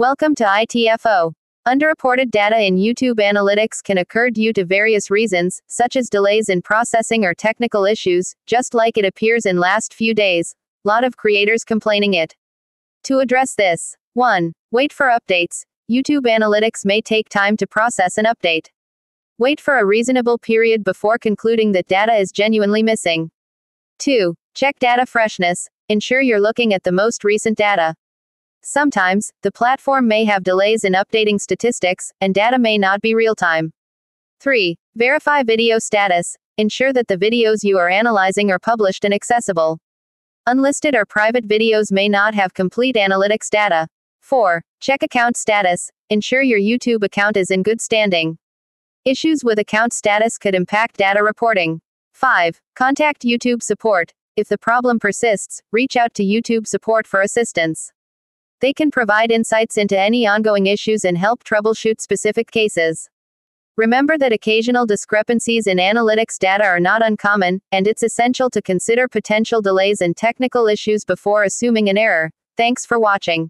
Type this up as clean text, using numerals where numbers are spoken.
Welcome to ITFO. Underreported data in YouTube Analytics can occur due to various reasons, such as delays in processing or technical issues, just like it appears in last few days. Lot of creators complaining it. To address this, 1. Wait for updates. YouTube Analytics may take time to process an update. Wait for a reasonable period before concluding that data is genuinely missing. 2. Check data freshness. Ensure you're looking at the most recent data. Sometimes, the platform may have delays in updating statistics, and data may not be real-time. 3. Verify video status. Ensure that the videos you are analyzing are published and accessible. Unlisted or private videos may not have complete analytics data. 4. Check account status. Ensure your YouTube account is in good standing. Issues with account status could impact data reporting. 5. Contact YouTube support. If the problem persists, reach out to YouTube support for assistance. They can provide insights into any ongoing issues and help troubleshoot specific cases. Remember that occasional discrepancies in analytics data are not uncommon, and it's essential to consider potential delays and technical issues before assuming an error. Thanks for watching.